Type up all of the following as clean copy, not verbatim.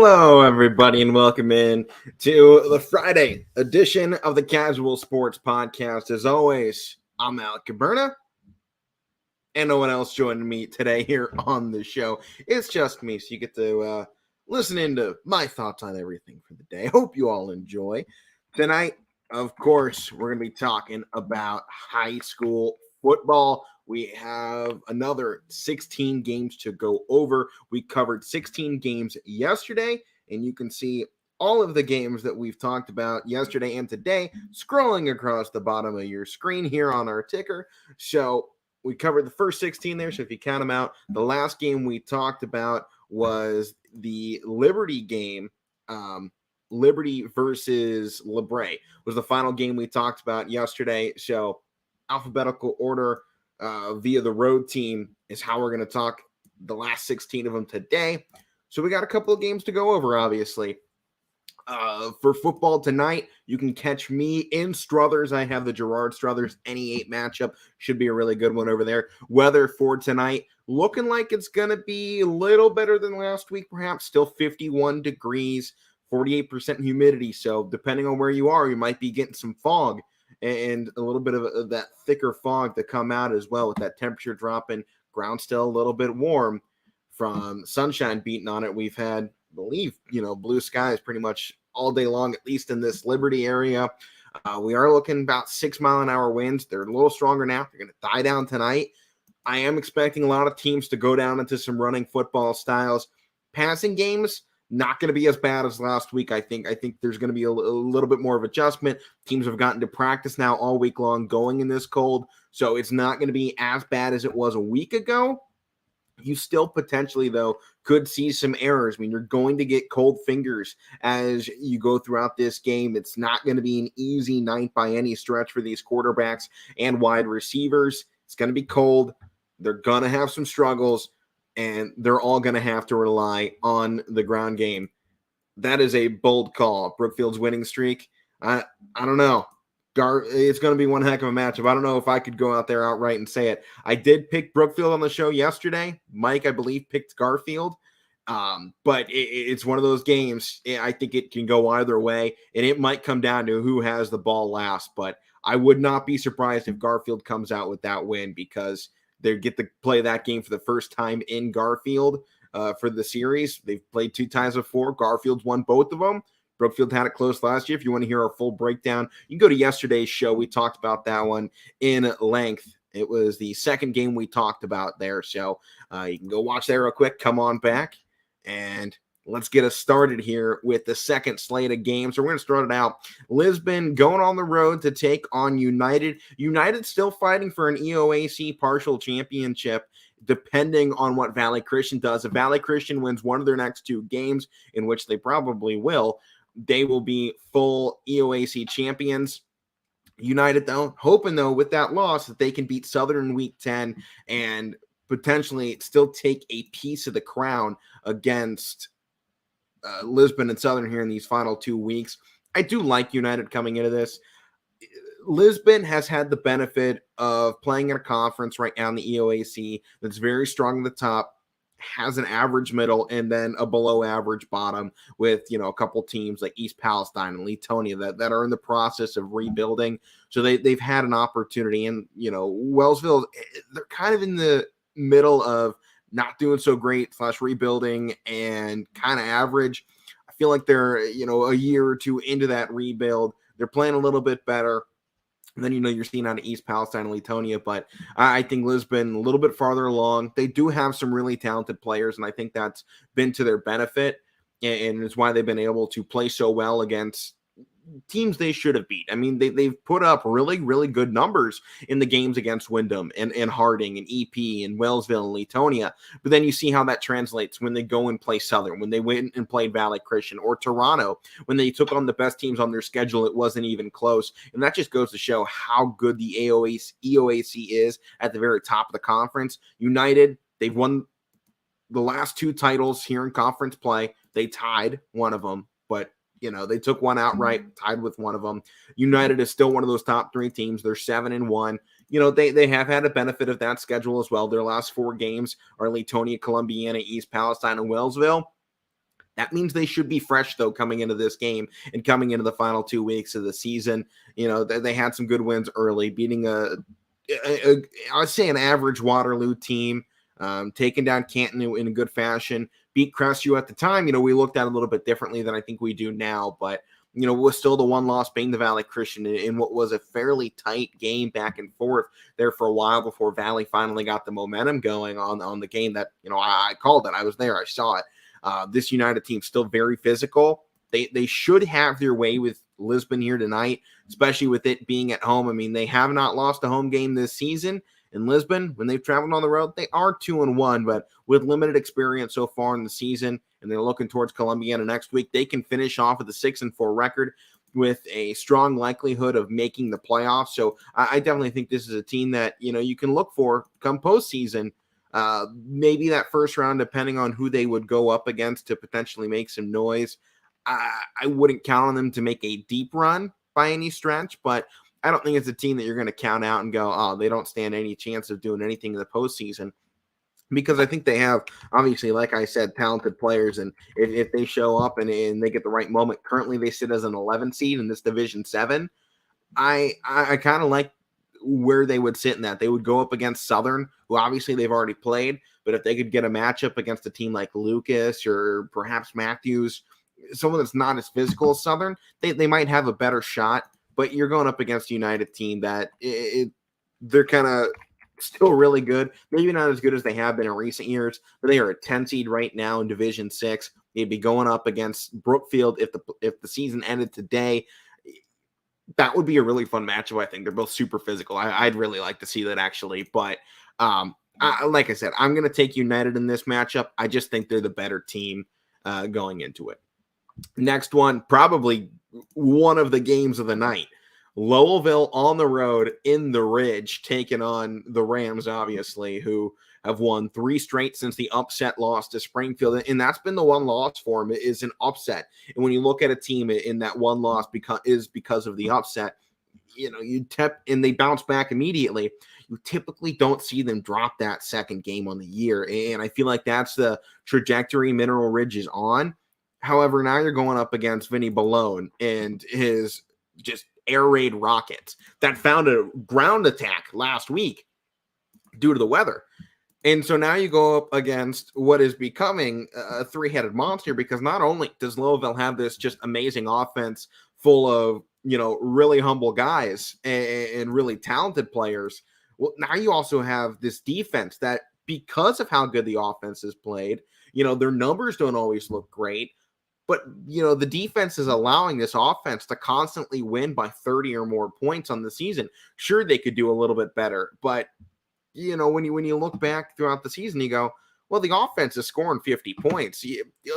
Hello, everybody, and welcome in to the Friday edition of the Casual Sports Podcast. As always, I'm Alec Caberna, and no one else joining me today here on the show. It's just me, so you get to listen into my thoughts on everything for the day. Hope you all enjoy. Tonight, of course, we're going to be talking about high school football. We have another 16 games to go over. We covered 16 games yesterday, and you can see all of the games that we've talked about yesterday and today scrolling across the bottom of your screen here on our ticker. So we covered the first 16 there. So if you count them out, the last game we talked about was the Liberty game. Liberty versus LeBray was the final game we talked about yesterday. So alphabetical order via the road team is how we're going to talk the last 16 of them today. So we got a couple of games to go over, obviously. For football tonight, you can catch me in Struthers. I have the Gerard Struthers NE8 matchup. Should be a really good one over there. Weather for tonight, looking like it's going to be a little better than last week, perhaps. Still 51 degrees, 48% humidity. So depending on where you are, you might be getting some fog and a little bit of that thicker fog to come out as well with that temperature dropping. Ground still a little bit warm from sunshine beating on it. We've had, I believe, blue skies pretty much all day long, at least in this Liberty area. We are looking about 6 mile an hour winds. They're a little stronger now. They're going to die down tonight. I am expecting a lot of teams to go down into some running football styles. Passing games, not going to be as bad as last week. I think there's going to be a little bit more of adjustment. Teams have gotten to practice now all week long going in this cold, so it's not going to be as bad as it was a week ago. You still potentially, though, could see some errors. I mean, you're going to get cold fingers as you go throughout this game. It's not going to be an easy night by any stretch for these quarterbacks and wide receivers. It's going to be cold. They're going to have some struggles, and they're all going to have to rely on the ground game. That is a bold call. Brookfield's winning streak. I don't know. It's going to be one heck of a matchup. I don't know if I could go out there outright and say it. I did pick Brookfield on the show yesterday. Mike, I believe, picked Garfield. But it's one of those games. I think it can go either way, and it might come down to who has the ball last. But I would not be surprised if Garfield comes out with that win because they get to play that game for the first time in Garfield for the series. They've played 2 times before. Garfield's won both of them. Brookfield had it close last year. If you want to hear our full breakdown, you can go to yesterday's show. We talked about that one in length. It was the second game we talked about there. So you can go watch that real quick. Come on back. And let's get us started here with the second slate of games. So we're going to start it out. Lisbon going on the road to take on United. United still fighting for an EOAC partial championship, depending on what Valley Christian does. If Valley Christian wins one of their next 2 games, in which they probably will, they will be full EOAC champions. United, though, hoping, though, with that loss that they can beat Southern in Week 10 and potentially still take a piece of the crown against Lisbon and Southern here in these final 2 weeks. I do like United coming into this. Lisbon has had the benefit of playing in a conference right now in the EOAC that's very strong at the top, has an average middle, and then a below average bottom with, a couple teams like East Palestine and Leetonia that are in the process of rebuilding. So they've had an opportunity. And, Wellsville, they're kind of in the middle of not doing so great / rebuilding and kind of average. I feel like they're, a year or 2 into that rebuild. They're playing a little bit better. And then, you're seeing out of East Palestine and Leetonia, but I think Lisbon a little bit farther along. They do have some really talented players, and I think that's been to their benefit, and it's why they've been able to play so well against teams they should have beat. I mean, they've put up really, really good numbers in the games against Wyndham and Harding and EP and Wellsville and Leetonia. But then you see how that translates when they go and play Southern, when they went and played Valley Christian, or Toronto, when they took on the best teams on their schedule. It wasn't even close. And that just goes to show how good the EOAC is at the very top of the conference. United, they've won the last 2 titles here in conference play. They tied one of them, but they took one outright, tied with one of them. United is still one of those top 3 teams. They're 7-1. They have had a benefit of that schedule as well. Their last 4 games are Leetonia, Columbiana, East Palestine, and Wellsville. That means they should be fresh, though, coming into this game and coming into the final 2 weeks of the season. They had some good wins early, beating I'd say an average Waterloo team, taking down Canton in a good fashion, beat Crestview at the time. We looked at it a little bit differently than I think we do now, but was still the one loss being the Valley Christian in what was a fairly tight game back and forth there for a while before Valley finally got the momentum going on the game that, I called it. I was there. I saw it. This United team still very physical. They should have their way with Lisbon here tonight, especially with it being at home. I mean, they have not lost a home game this season in Lisbon. When they've traveled on the road, they are 2-1, but with limited experience so far in the season, and they're looking towards Columbiana next week, they can finish off with a 6-4 record with a strong likelihood of making the playoffs. So I definitely think this is a team that, you can look for come postseason. Maybe that first round, depending on who they would go up against to potentially make some noise. I wouldn't count on them to make a deep run by any stretch, but I don't think it's a team that you're going to count out and go, oh, they don't stand any chance of doing anything in the postseason, because I think they have, obviously, like I said, talented players, and if they show up and they get the right moment, currently they sit as an 11 seed in this Division 7. I kind of like where they would sit in that. They would go up against Southern, who obviously they've already played, but if they could get a matchup against a team like Lucas or perhaps Matthews, someone that's not as physical as Southern, they might have a better shot. But you're going up against a United team that they're kind of still really good. Maybe not as good as they have been in recent years, but they are a 10 seed right now in Division 6. They'd be going up against Brookfield if the season ended today. That would be a really fun matchup, I think. They're both super physical. I'd really like to see that, actually. But like I said, I'm going to take United in this matchup. I just think they're the better team going into it. Next one, probably one of the games of the night. Lowellville on the road in the Ridge, taking on the Rams, obviously, who have won 3 straight since the upset loss to Springfield. And that's been the one loss for them, is an upset. And when you look at a team in that one loss because of the upset, and they bounce back immediately, you typically don't see them drop that second game on the year. And I feel like that's the trajectory Mineral Ridge is on. However, now you're going up against Vinny Balone and his just air raid rockets that found a ground attack last week due to the weather. And so now you go up against what is becoming a 3-headed monster, because not only does Lowellville have this just amazing offense full of, really humble guys and really talented players, well, now you also have this defense that, because of how good the offense is played, their numbers don't always look great. But, the defense is allowing this offense to constantly win by 30 or more points on the season. Sure, they could do a little bit better. But, when you look back throughout the season, you go, well, the offense is scoring 50 points.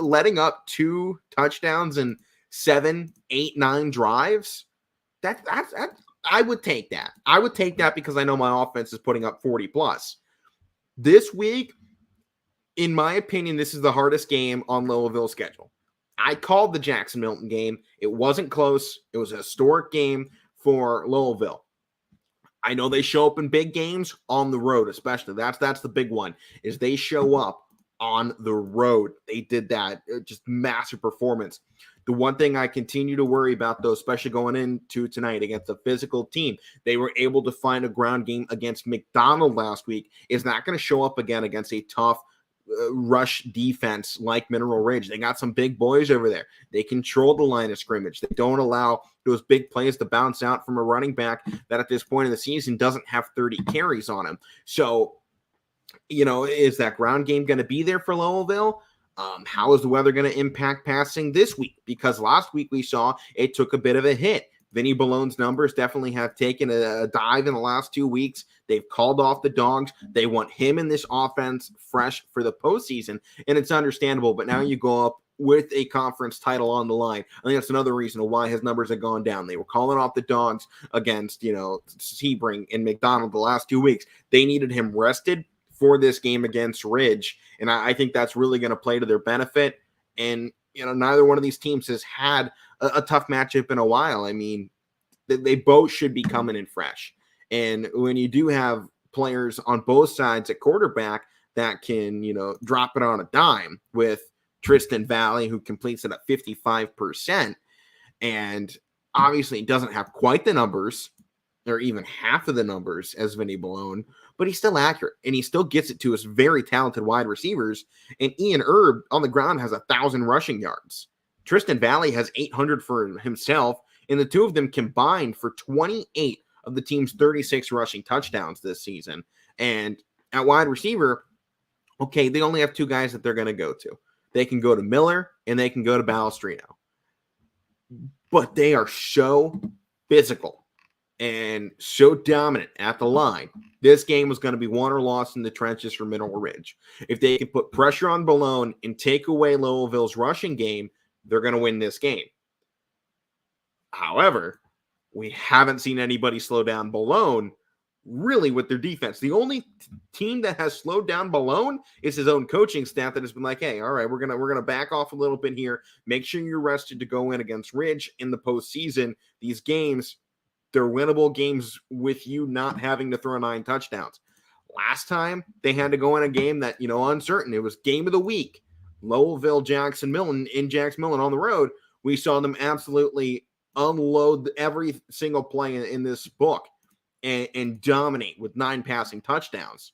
Letting up 2 touchdowns and 7, 8, 9 drives, that's I would take that. I would take that because I know my offense is putting up 40 plus. This week, in my opinion, this is the hardest game on Lowellville's schedule. I called the Jackson Milton game. It wasn't close. It was a historic game for Lowellville. I know they show up in big games on the road, especially. That's the big one, is they show up on the road. They did that. Just massive performance. The one thing I continue to worry about, though, especially going into tonight against a physical team, they were able to find a ground game against McDonald last week, is not going to show up again against a tough rush defense like Mineral Ridge. They got some big boys over there. They control the line of scrimmage. They don't allow those big plays to bounce out from a running back that at this point in the season doesn't have 30 carries on him. So, is that ground game going to be there for Lowellville? How is the weather going to impact passing this week? Because last week we saw it took a bit of a hit. Vinny Ballone's numbers definitely have taken a dive in the last 2 weeks. They've called off the dogs. They want him in this offense fresh for the postseason, and it's understandable. But now you go up with a conference title on the line. I think that's another reason why his numbers have gone down. They were calling off the dogs against, Sebring and McDonald the last 2 weeks. They needed him rested for this game against Ridge, and I think that's really going to play to their benefit. And neither one of these teams has had a tough matchup in a while. I mean, they both should be coming in fresh. And when you do have players on both sides at quarterback that can, drop it on a dime with Tristan Valley, who completes it at 55%. And obviously doesn't have quite the numbers or even half of the numbers as Vinny Balone, but he's still accurate and he still gets it to his very talented wide receivers. And Ian Erb on the ground has 1,000 rushing yards. Tristan Valley has 800 for himself, and the two of them combined for 28 of the team's 36 rushing touchdowns this season. And at wide receiver, okay, they only have two guys that they're going to go to. They can go to Miller and they can go to Balestrino. But they are so physical and so dominant at the line. This game was going to be won or lost in the trenches for Mineral Ridge. If they can put pressure on Balone and take away Louisville's rushing game, they're going to win this game. However, we haven't seen anybody slow down Balone really with their defense. The only team that has slowed down Balone is his own coaching staff that has been like, hey, all right, we're gonna back off a little bit here. Make sure you're rested to go in against Ridge in the postseason. These games, they're winnable games with you not having to throw 9 touchdowns. Last time they had to go in a game that, uncertain. It was game of the week. Louisville, Jackson Millen in Jackson Millen on the road. We saw them absolutely unload every single play in this book and dominate with 9 passing touchdowns.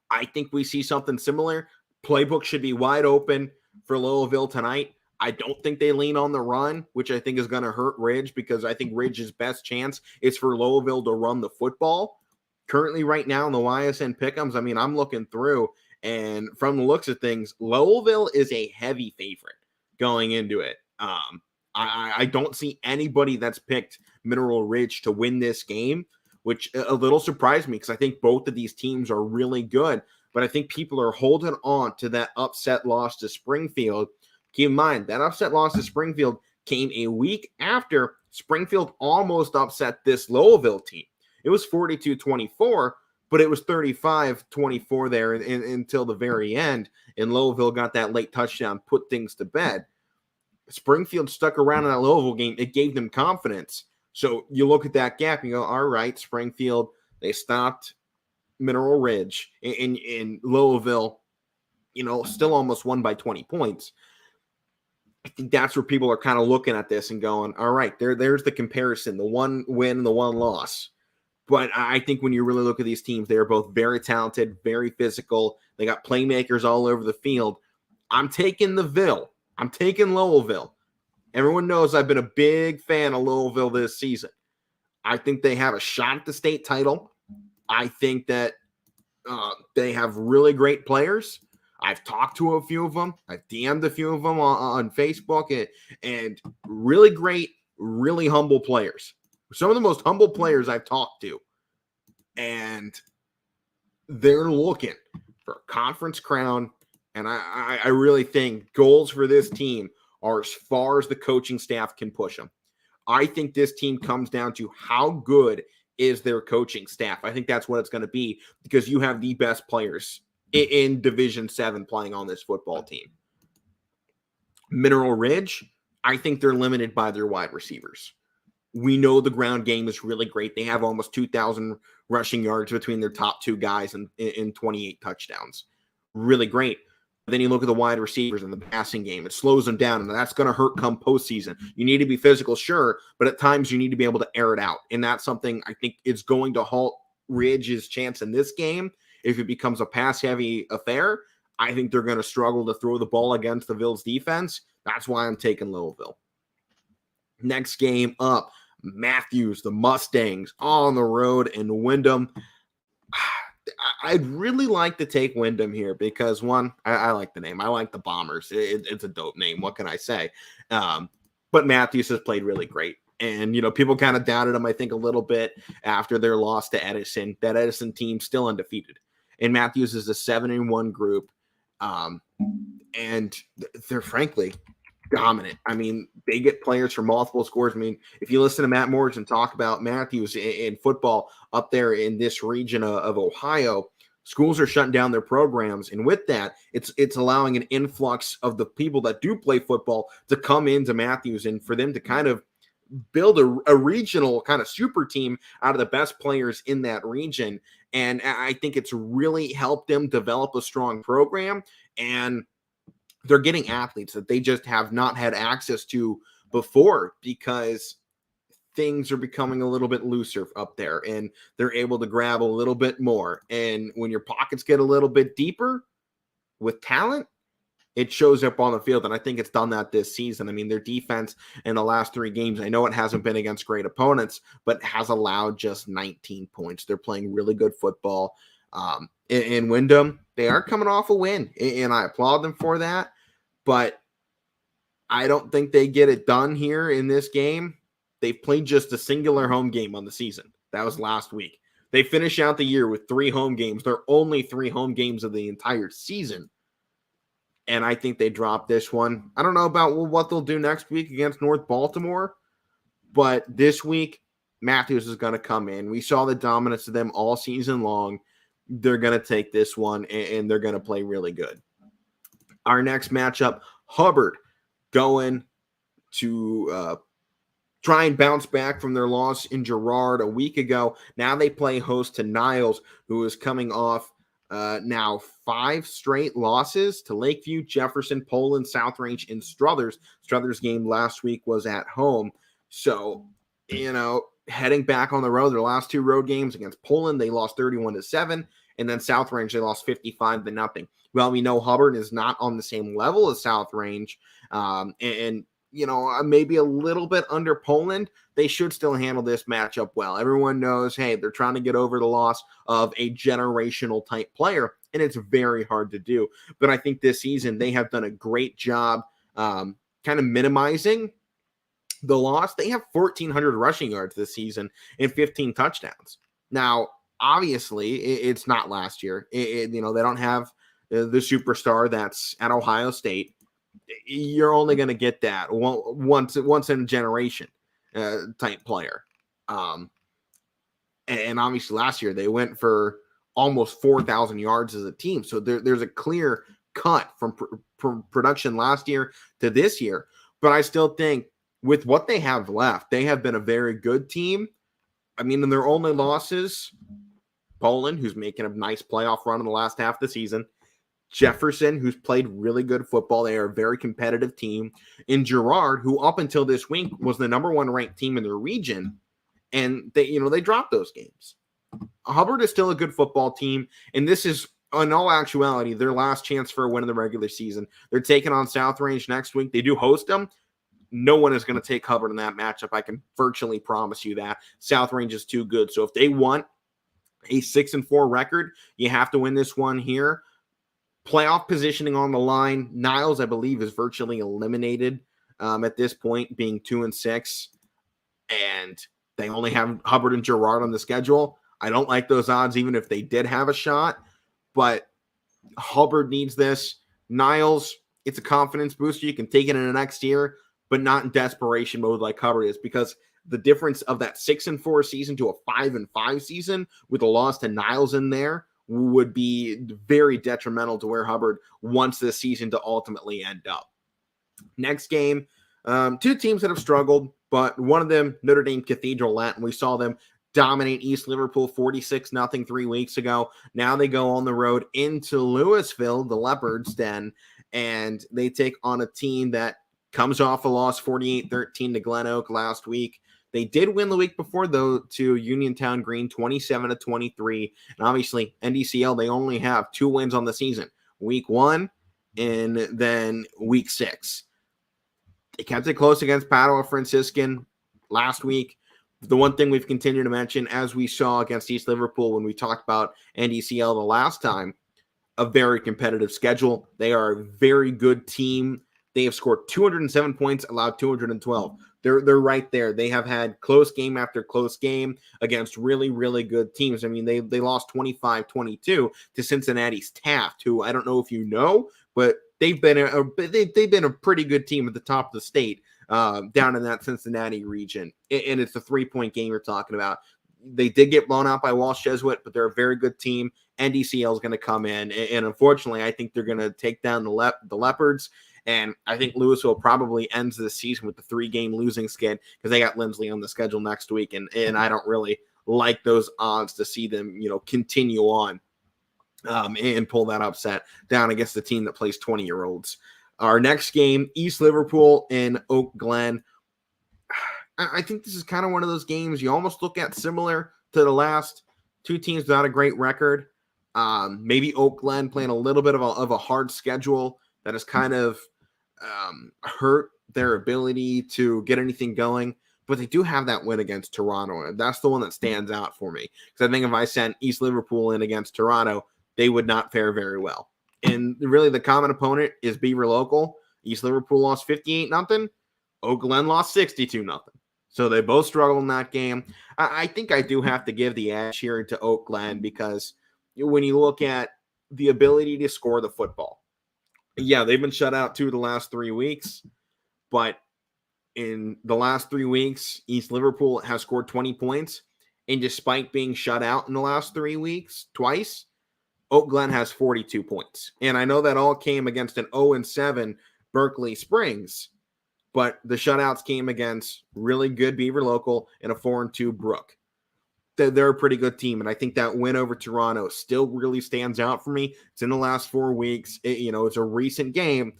I think we see something similar. Playbook should be wide open for Louisville tonight. I don't think they lean on the run, which I think is going to hurt Ridge because I think Ridge's best chance is for Louisville to run the football. Currently right now in the YSN pick'ems, I'm looking through, and from the looks of things, Louisville is a heavy favorite going into it. I don't see anybody that's picked Mineral Ridge to win this game, which a little surprised me because I think both of these teams are really good. But I think people are holding on to that upset loss to Springfield. Keep in mind, that upset loss to Springfield came a week after Springfield almost upset this Louisville team. It was 42-24, but it was 35-24 there until the very end, and Louisville got that late touchdown, put things to bed. Springfield stuck around in that Louisville game. It gave them confidence. So you look at that gap and you go, all right, Springfield, they stopped Mineral Ridge. In Louisville, still almost won by 20 points. I think that's where people are kind of looking at this and going, all right, there's the comparison, the one win and the one loss. But I think when you really look at these teams, they're both very talented, very physical. They got playmakers all over the field. I'm taking the Ville. I'm taking Louisville. Everyone knows I've been a big fan of Louisville this season. I think they have a shot at the state title. I think that they have really great players. I've talked to a few of them. I've DM'd a few of them on Facebook and really great, really humble players. Some of the most humble players I've talked to. And they're looking for a conference crown. And I really think goals for this team are as far as the coaching staff can push them. I think this team comes down to how good is their coaching staff. I think that's what it's going to be because you have the best players in Division 7 playing on this football team. Mineral Ridge, I think they're limited by their wide receivers. We know the ground game is really great. They have almost 2,000 rushing yards between their top 2 guys in 28 touchdowns. Really great. Then you look at the wide receivers in the passing game. It slows them down, and that's going to hurt come postseason. You need to be physical, sure, but at times you need to be able to air it out. And that's something I think is going to halt Ridge's chance in this game. If it becomes a pass-heavy affair, I think they're going to struggle to throw the ball against the Ville's defense. That's why I'm taking Louisville. Next game up, Matthews, the Mustangs, on the road in Wyndham. I'd really like to take Wyndham here because, one, I like the name. I like the Bombers. It's a dope name. What can I say? But Matthews has played really great. And, people kind of doubted him, I think, a little bit after their loss to Edison. That Edison team still undefeated. And Matthews is a 7-1 group. And they're, frankly, dominant. They get players from multiple scores. If you listen to Matt Morrison talk about Matthews in football up there in this region of Ohio, schools are shutting down their programs. And with that, it's allowing an influx of the people that do play football to come into Matthews and for them to kind of build a regional kind of super team out of the best players in that region. And I think it's really helped them develop a strong program. And they're getting athletes that they just have not had access to before because things are becoming a little bit looser up there and they're able to grab a little bit more. And when your pockets get a little bit deeper with talent, it shows up on the field. And I think it's done that this season. I mean, their defense in the last 3 games, I know it hasn't been against great opponents, but has allowed just 19 points. They're playing really good football. In Wyndham, they are coming off a win, and I applaud them for that. But I don't think they get it done here in this game. They've played just a singular home game on the season. That was last week. They finish out the year with 3 home games. They're only 3 home games of the entire season. And I think they dropped this one. I don't know about what they'll do next week against North Baltimore, but this week, Matthews is going to come in. We saw the dominance of them all season long. They're going to take this one, and they're going to play really good. Our next matchup, Hubbard going to try and bounce back from their loss in Girard a week ago. Now they play host to Niles, who is coming off now 5 straight losses to Lakeview, Jefferson, Poland, South Range, and Struthers. Struthers' game last week was at home. So, heading back on the road, their last 2 road games against Poland, they lost 31-7, and then South Range, they lost 55-0. Well, we know Hubbard is not on the same level as South Range, and maybe a little bit under Poland. They should still handle this matchup well. Everyone knows, hey, they're trying to get over the loss of a generational type player, and it's very hard to do. But I think this season they have done a great job kind of minimizing the loss. They have 1,400 rushing yards this season and 15 touchdowns. Now, obviously, it's not last year. They don't have the superstar that's at Ohio State. You're only going to get that once in a generation type player. And obviously last year they went for almost 4,000 yards as a team. So there's a clear cut from production last year to this year. But I still think with what they have left, they have been a very good team. I mean, in their only losses, Poland, who's making a nice playoff run in the last half of the season, Jefferson, who's played really good football. They are a very competitive team. In Girard, who up until this week was the number 1 ranked team in their region, and they dropped those games. Hubbard is still a good football team, and this is, in all actuality, their last chance for a win in the regular season. They're taking on South Range next week. They do host them. No one is going to take Hubbard in that matchup. I can virtually promise you that. South Range is too good. So if they want a 6-4 record, you have to win this one here. Playoff positioning on the line. Niles, I believe, is virtually eliminated at this point, being 2-6. And they only have Hubbard and Girard on the schedule. I don't like those odds, even if they did have a shot. But Hubbard needs this. Niles, it's a confidence booster. You can take it in the next year, but not in desperation mode like Hubbard is, because the difference of that 6-4 season to a 5-5 season with a loss to Niles in there would be very detrimental to where Hubbard wants this season to ultimately end up. Next game, 2 teams that have struggled, but one of them, Notre Dame Cathedral Latin, we saw them dominate East Liverpool 46-0 3 weeks ago. Now they go on the road into Louisville, the Leopards Den, and they take on a team that comes off a loss 48-13 to Glen Oak last week. They did win the week before, though, to Uniontown Green 27-23. And obviously, NDCL, they only have 2 wins on the season. Week 1 and then week 6. They kept it close against Padua Franciscan last week. The one thing we've continued to mention, as we saw against East Liverpool when we talked about NDCL the last time, a very competitive schedule. They are a very good team. They have scored 207 points, allowed 212. They're right there. They have had close game after close game against really, really good teams. I mean, they lost 25-22 to Cincinnati's Taft, who I don't know if you know, but they've been a pretty good team at the top of the state down in that Cincinnati region. And it's a 3-point game you're talking about. They did get blown out by Walsh Jesuit, but they're a very good team. NDCL is going to come in, and unfortunately, I think they're going to take down the Leopards. And I think Louisville probably ends the season with the 3-game losing skid because they got Lindsley on the schedule next week, and I don't really like those odds to see them, continue on and pull that upset down against the team that plays 20-year-olds. Our next game, East Liverpool and Oak Glen. I think this is kind of one of those games you almost look at similar to the last two teams without a great record. Maybe Oak Glen playing a little bit of a hard schedule that has kind of hurt their ability to get anything going. But they do have that win against Toronto, and that's the one that stands out for me. Because I think if I sent East Liverpool in against Toronto, they would not fare very well. And really, the common opponent is Beaver Local. East Liverpool lost 58-0. Oak Glen lost 62-0. So they both struggled in that game. I think I do have to give the edge here to Oak Glen because when you look at the ability to score the football, yeah, they've been shut out 2 of the last 3 weeks, but in the last 3 weeks, East Liverpool has scored 20 points, and despite being shut out in the last 3 weeks twice, Oak Glen has 42 points. And I know that all came against an 0-7 Berkeley Springs, but the shutouts came against really good Beaver Local and a 4-2 Brook. They're a pretty good team, and I think that win over Toronto still really stands out for me. It's in the last 4 weeks. It's a recent game,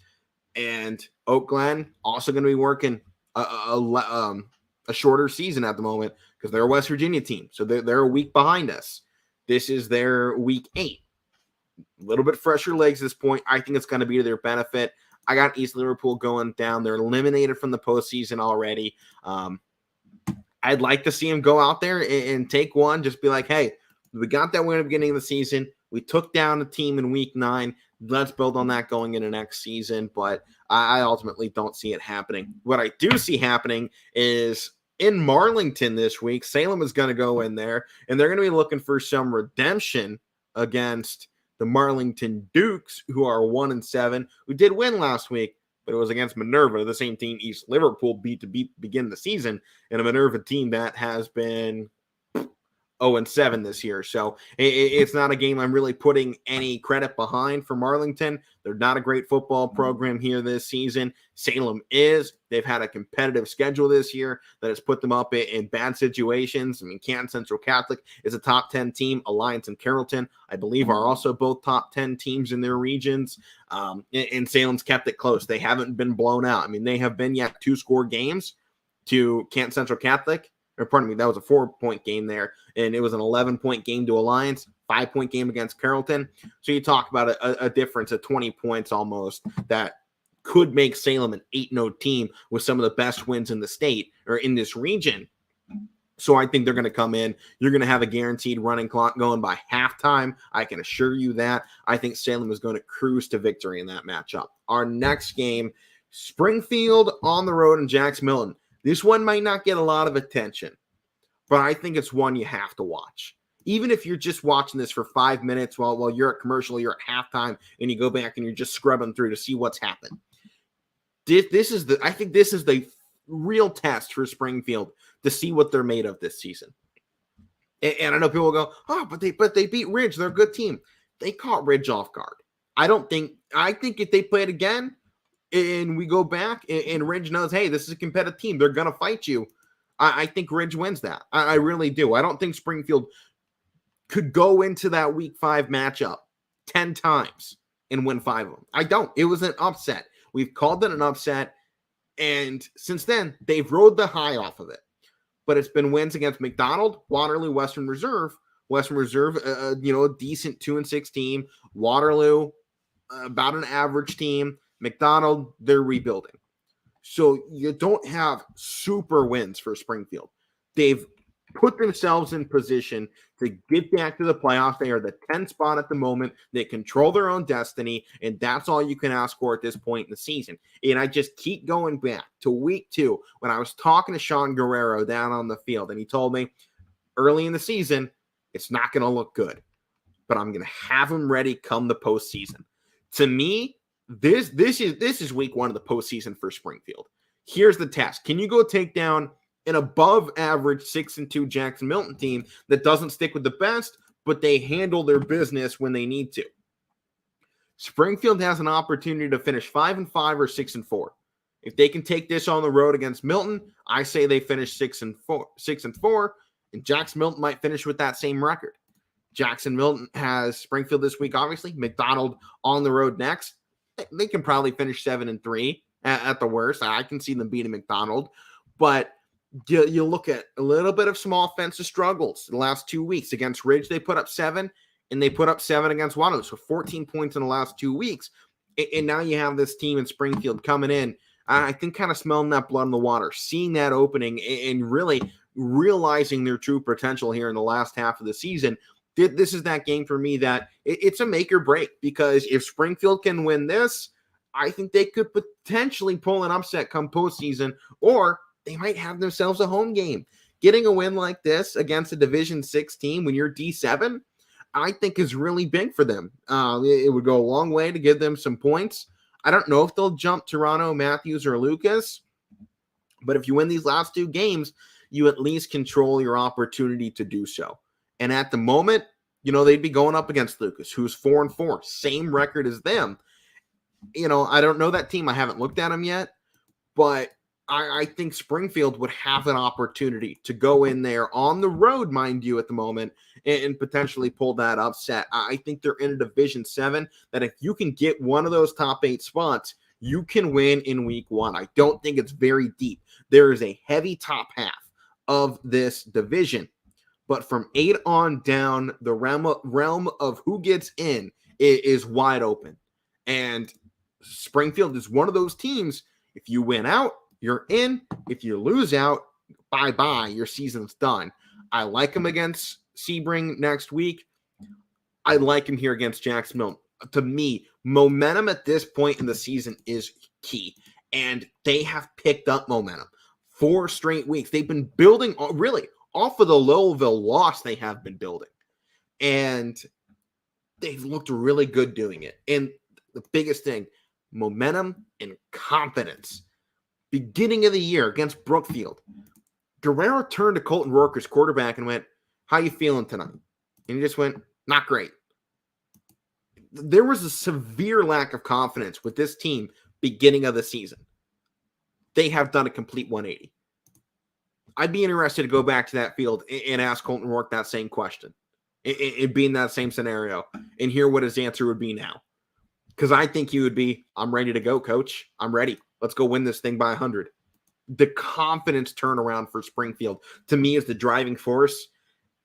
and Oak Glen also going to be working a shorter season at the moment because they're a West Virginia team, so they're a week behind us. This is their week 8. A little bit fresher legs at this point. I think it's going to be to their benefit. I got East Liverpool going down. They're eliminated from the postseason already. I'd like to see them go out there and take one. Just be like, hey, we got that win at the beginning of the season. We took down the team in week 9. Let's build on that going into next season. But I ultimately don't see it happening. What I do see happening is in Marlington this week, Salem is going to go in there, and they're going to be looking for some redemption against the Marlington Dukes, who are 1-7, who did win last week, but it was against Minerva, the same team East Liverpool beat to begin the season, and a Minerva team that has been 0-7 this year. So it's not a game I'm really putting any credit behind for Marlington. They're not a great football program here this season. Salem is. They've had a competitive schedule this year that has put them up in bad situations. I mean, Canton Central Catholic is a top 10 team. Alliance and Carrollton, I believe, are also both top 10 teams in their regions. And Salem's kept it close. They haven't been blown out. I mean, they have been 2-score games to Canton Central Catholic. Or pardon me, that was a 4-point game there, and it was an 11-point game to Alliance, 5-point game against Carrollton. So you talk about a difference of 20 points almost that could make Salem an 8-0 team with some of the best wins in the state or in this region. So I think they're going to come in. You're going to have a guaranteed running clock going by halftime. I can assure you that. I think Salem is going to cruise to victory in that matchup. Our next game, Springfield on the road in Jackson Milton. This one might not get a lot of attention, but I think it's one you have to watch. Even if you're just watching this for 5 minutes while you're at commercial, you're at halftime, and you go back and you're just scrubbing through to see what's happened. I think this is the real test for Springfield to see what they're made of this season. And I know people go, oh, but they beat Ridge. They're a good team. They caught Ridge off guard. I think if they play it again, and we go back, and Ridge knows, hey, this is a competitive team. They're going to fight you. I think Ridge wins that. I really do. I don't think Springfield could go into that week 5 matchup 10 times and win 5 of them. I don't. It was an upset. We've called it an upset, and since then, they've rode the high off of it. But it's been wins against McDonald, Waterloo, Western Reserve. Western Reserve, a decent 2-6 team. Waterloo, about an average team. McDonald, they're rebuilding. So you don't have super wins for Springfield. They've put themselves in position to get back to the playoffs. They are the 10th spot at the moment. They control their own destiny, and that's all you can ask for at this point in the season. And I just keep going back to week 2 when I was talking to Sean Guerrero down on the field, and he told me early in the season, it's not going to look good, but I'm going to have them ready come the postseason. To me, This is week 1 of the postseason for Springfield. Here's the test. Can you go take down an above average 6-2 Jackson Milton team that doesn't stick with the best, but they handle their business when they need to? Springfield has an opportunity to finish 5-5 or 6-4. If they can take this on the road against Milton, I say they finish 6-4, and Jackson Milton might finish with that same record. Jackson Milton has Springfield this week, obviously. McDonald on the road next. They can probably finish 7-3 at the worst. I can see them beating McDonald, but you look at a little bit of small offensive struggles the last 2 weeks. Against Ridge, they put up 7, and they put up 7 against Waterloo. So 14 points in the last 2 weeks. And now you have this team in Springfield coming in, I think, kind of smelling that blood in the water, seeing that opening, and really realizing their true potential here in the last half of the season. This is that game for me that it's a make or break, because if Springfield can win this, I think they could potentially pull an upset come postseason, or they might have themselves a home game. Getting a win like this against a Division 6 team when you're D7, I think is really big for them. It would go a long way to give them some points. I don't know if they'll jump Toronto, Matthews, or Lucas, but if you win these last 2 games, you at least control your opportunity to do so. And at the moment, they'd be going up against Lucas, who's 4-4, same record as them. I don't know that team. I haven't looked at them yet, but I think Springfield would have an opportunity to go in there on the road, mind you, at the moment, and potentially pull that upset. I think they're in a Division 7 that if you can get one of those top 8 spots, you can win in week 1. I don't think it's very deep. There is a heavy top half of this division, but from 8 on down, the realm of who gets in is wide open. And Springfield is one of those teams. If you win out, you're in. If you lose out, bye-bye. Your season's done. I like him against Sebring next week. I like him here against Jackson Milton. To me, momentum at this point in the season is key, and they have picked up momentum. 4 straight weeks. They've been building really off of the Lowellville loss. They have been building, and they've looked really good doing it. And the biggest thing, momentum and confidence. Beginning of the year against Brookfield, Guerrero turned to Colton Rourke's quarterback and went, "How you feeling tonight?" And he just went, "Not great." There was a severe lack of confidence with this team beginning of the season. They have done a complete 180. I'd be interested to go back to that field and ask Colton Rourke that same question. It be in that same scenario and hear what his answer would be now. Because I think he would be, "I'm ready to go, coach. I'm ready. Let's go win this thing by 100. The confidence turnaround for Springfield, to me, is the driving force.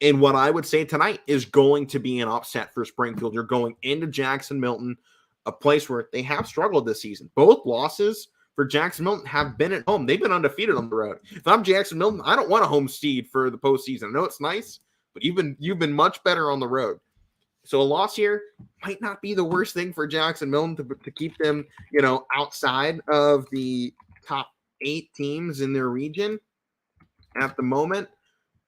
And what I would say tonight is going to be an upset for Springfield. You're going into Jackson Milton, a place where they have struggled this season. Both losses for Jackson Milton have been at home. They've been undefeated on the road. If I'm Jackson Milton, I don't want a home seed for the postseason. I know it's nice, but you've been much better on the road. So a loss here might not be the worst thing for Jackson Milton to keep them, outside of the top 8 teams in their region. At the moment,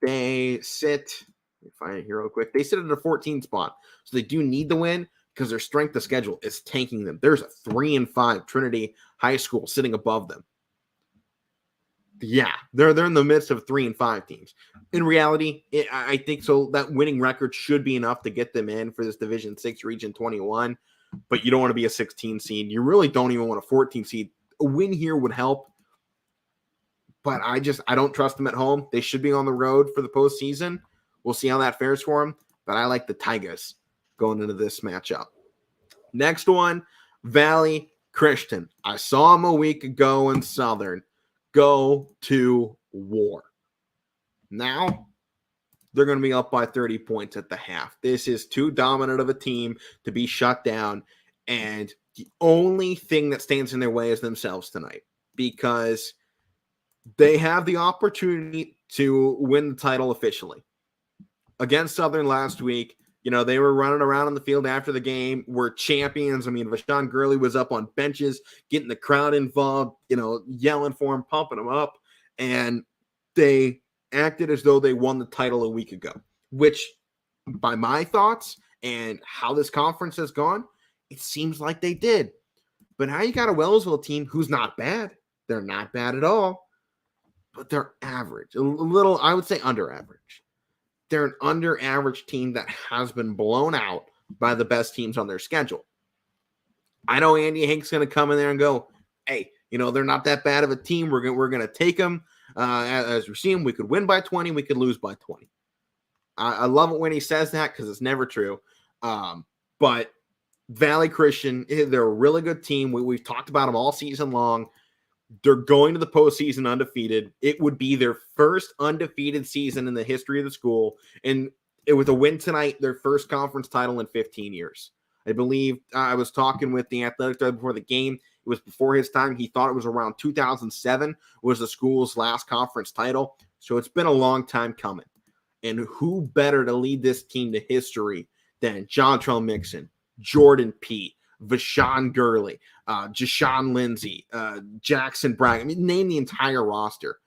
they sit, let me find it here real quick. They sit at a 14 spot. So they do need the win because their strength of schedule is tanking them. There's a 3-5 Trinity High School sitting above them. Yeah, they're in the midst of 3-5 teams. In reality, I think so. That winning record should be enough to get them in for this Division 6 Region 21. But you don't want to be a 16 seed. You really don't even want a 14 seed. A win here would help. But I don't trust them at home. They should be on the road for the postseason. We'll see how that fares for them. But I like the Tigers going into this matchup. Next one, Valley Christian. I saw them a week ago in Southern. Go to war. Now, they're going to be up by 30 points at the half. This is too dominant of a team to be shut down. And the only thing that stands in their way is themselves tonight, because they have the opportunity to win the title officially. Against Southern last week, they were running around on the field after the game. We're champions. I mean, Vashawn Gurley was up on benches, getting the crowd involved, yelling for him, pumping him up. And they acted as though they won the title a week ago, which, by my thoughts and how this conference has gone, it seems like they did. But now you got a Wellsville team who's not bad. They're not bad at all, but they're average. A little, I would say, under average. They're an under average team that has been blown out by the best teams on their schedule. I know Andy Hank's going to come in there and go, "Hey, they're not that bad of a team. We're going to take them as we see them. We could win by 20. We could lose by 20. I love it when he says that because it's never true. But Valley Christian, they're a really good team. We've talked about them all season long. They're going to the postseason undefeated. It would be their first undefeated season in the history of the school. And with a win tonight, their first conference title in 15 years. I believe I was talking with the athletic director before the game. It was before his time. He thought it was around 2007 was the school's last conference title. So it's been a long time coming. And who better to lead this team to history than Jontrell Mixon, Jordan Peete, Vashawn Gurley, Jashawn Lindsay, Jackson Bragg. I mean, name the entire roster.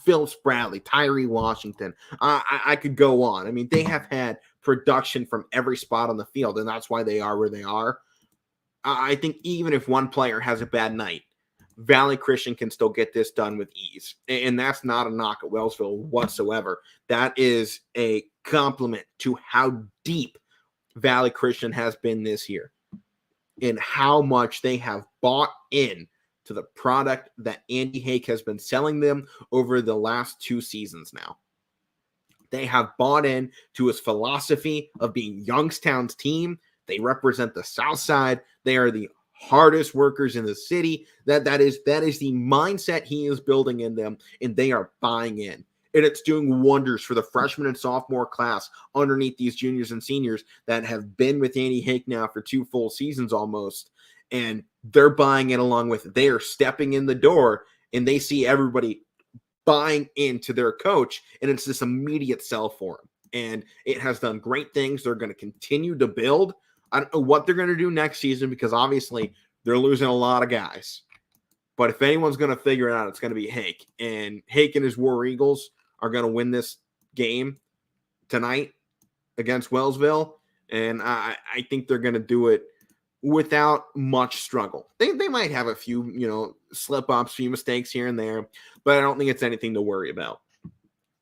Phillips Bradley, Tyree Washington. I could go on. I mean, they have had production from every spot on the field, and that's why they are where they are. I think even if one player has a bad night, Valley Christian can still get this done with ease. And that's not a knock at Wellsville whatsoever. That is a compliment to how deep Valley Christian has been this year and how much they have bought in to the product that Andy Hake has been selling them over the last 2 seasons now. They have bought in to his philosophy of being Youngstown's team. They represent the South Side. They are the hardest workers in the city. That is the mindset he is building in them, and they are buying in. And it's doing wonders for the freshman and sophomore class underneath these juniors and seniors that have been with Andy Hake now for 2 full seasons almost. And they're buying it along with it. They are stepping in the door, and they see everybody buying into their coach, and it's this immediate sell for him. And it has done great things. They're going to continue to build. I don't know what they're going to do next season because obviously they're losing a lot of guys. But if anyone's going to figure it out, it's going to be Hake. And Hake and his War Eagles are going to win this game tonight against Wellsville. And I think they're going to do it without much struggle. They might have a few, slip-ups, few mistakes here and there, but I don't think it's anything to worry about.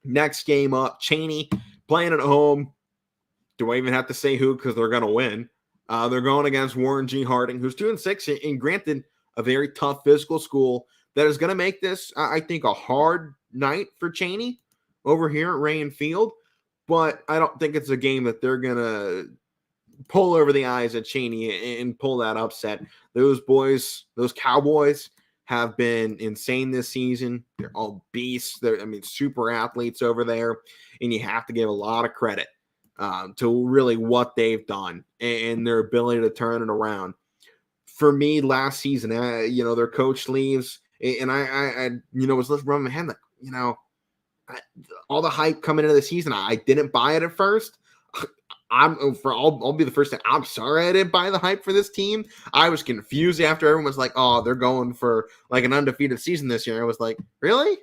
Next game up, Cheney playing at home. Do I even have to say who? Because they're going to win. They're going against Warren G. Harding, who's 2-6, and granted, a very tough physical school that is going to make this, I think, a hard night for Cheney over here at Rayen Field. But I don't think it's a game that they're going to pull over the eyes at Cheney and pull that upset. Those boys, those Cowboys, have been insane this season. They're all beasts. They're, super athletes over there, and you have to give a lot of credit to really what they've done and their ability to turn it around. For me, last season, their coach leaves, and I was looking around my head, like, all the hype coming into the season, I didn't buy it at first. I'll be the first thing. I'm sorry I didn't buy the hype for this team. I was confused after everyone was like, "Oh, they're going for like an undefeated season this year." I was like, "Really?